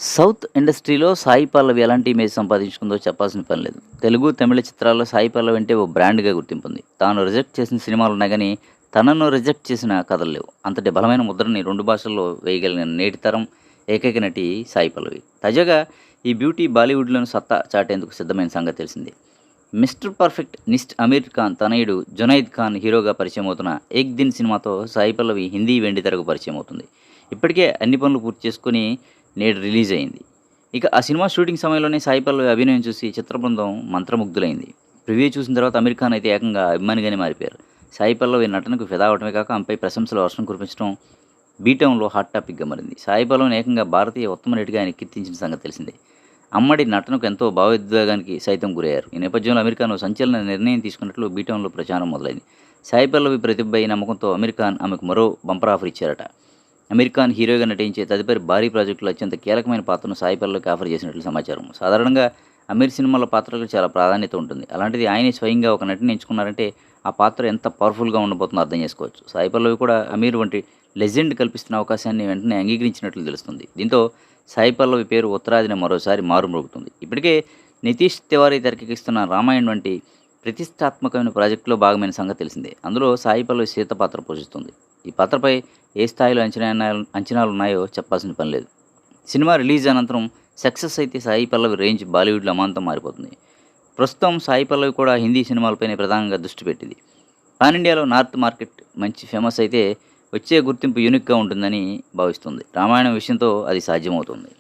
South ఇండస్ట్రీలో సాయి పల్లవి ఎలాంటి image సంపాదించుకుందో చెప్పాల్సిన పని లేదు. తెలుగు, తమిళ చిత్రాల్లో సాయి పల్లవి అంటే ఓ బ్రాండ్‌గా గుర్తింపుంది. తాను రిజెక్ట్ చేసిన సినిమాలున్నాయి గానీ, తనను రిజెక్ట్ చేసిన కథలు లేవు. అంతటి బలమైన ముద్రని 2 భాషల్లో వేయగలిగిన నేటి తరం ఏకైక నటి సాయి పల్లవి. తాజాగా ఈ బ్యూటీ బాలీవుడ్‌లోని సత్తా చాటేందుకు సిద్ధమైన సంగతి తెలిసిందే. 'మిస్టర్ పర్ఫెక్ట్' నిస్ట్ అమీర్ ఖాన్ తనయుడు జునైద్ ఖాన్ హీరోగా పరిచయమవుతున్న 'ఏక్ దిన్' సినిమాతో సాయి పల్లవి హిందీ వెండితెరకు పరిచయమవుతుంది. ఇప్పటికే అన్ని పనులు పూర్తి చేసుకొని నేడు రిలీజ్ అయింది. ఇక ఆ సినిమా షూటింగ్ సమయంలోనే సాయి పల్లవి అభినయం చూసి చిత్ర బృందం మంత్రముగ్ధులైంది. ప్రివ్యూ చూసిన తర్వాత అమీర్ ఖాన్ అయితే ఏకంగా అభిమానిగానే మారిపోయారు. సాయి పల్లవి నటనకు ఫిదా అవడమే కాక ఆమెపై ప్రశంసల వర్షం కురిపించడం బీటౌన్‌లో హాట్ టాపిక్‌గా మారింది. సాయి పల్లవిని ఏకంగా భారతీయ ఉత్తమ నటిగా ఆయన కీర్తించిన సంగతి తెలిసిందే. అమ్మడి నటనకు ఎంతో భావోద్వేగానికి సైతం గురయ్యారు. ఈ నేపథ్యంలో అమీర్ ఖాన్ ఓ సంచలన నిర్ణయం తీసుకున్నట్లు బీటౌన్‌లో ప్రచారం మొదలైంది. సాయి పల్లవి ప్రతిభపై నమ్మకంతో అమీర్ ఖాన్ ఆమెకు మరో బంపర్ ఆఫర్ ఇచ్చారట. అమీర్ ఖాన్ హీరోగా నటించే తదుపరి భారీ ప్రాజెక్టులో అత్యంత కీలకమైన పాత్రను సాయి పల్లవికి ఆఫర్ చేసినట్లు సమాచారం. సాధారణంగా అమీర్ సినిమాలో పాత్రలకు చాలా ప్రాధాన్యత ఉంటుంది. అలాంటిది ఆయనే స్వయంగా ఒక నటిని ఎంచుకున్నారంటే ఆ పాత్ర ఎంత పవర్‌ఫుల్‌గా ఉండబోతుందో అర్థం చేసుకోవచ్చు. సాయి పల్లవి కూడా అమీర్ వంటి లెజెండ్ కల్పిస్తున్న అవకాశాన్ని వెంటనే అంగీకరించినట్లు తెలుస్తుంది. దీంతో సాయి పల్లవి పేరు ఉత్తరాదిన మరోసారి మారుమ్రోగుతుంది. ఇప్పటికే నితీష్ తివారీ తెరకెక్కిస్తున్న 'రామాయణ్' వంటి ప్రతిష్టాత్మకమైన ప్రాజెక్టులో భాగమైన సంగతి తెలిసిందే. అందులో సాయి పల్లవి సీత పాత్ర పోషిస్తుంది. ఈ పాత్రపై ఏ స్థాయిలో అంచనాలున్నాయో చెప్పాల్సిన పని లేదు. సినిమా రిలీజ్ అనంతరం సక్సెస్ అయితే సాయి పల్లవి రేంజ్ బాలీవుడ్‌లో అమాంతం మారిపోతుంది. ప్రస్తుతం సాయి పల్లవి కూడా హిందీ సినిమాలపైనే ప్రధానంగా దృష్టి పెట్టింది. పాన్ ఇండియాలో నార్త్ మార్కెట్ మంచి ఫేమస్ అయితే వచ్చే గుర్తింపు యూనిక్‌గా ఉంటుందని భావిస్తుంది. 'రామాయణం' విషయంతో అది సాధ్యమవుతుంది.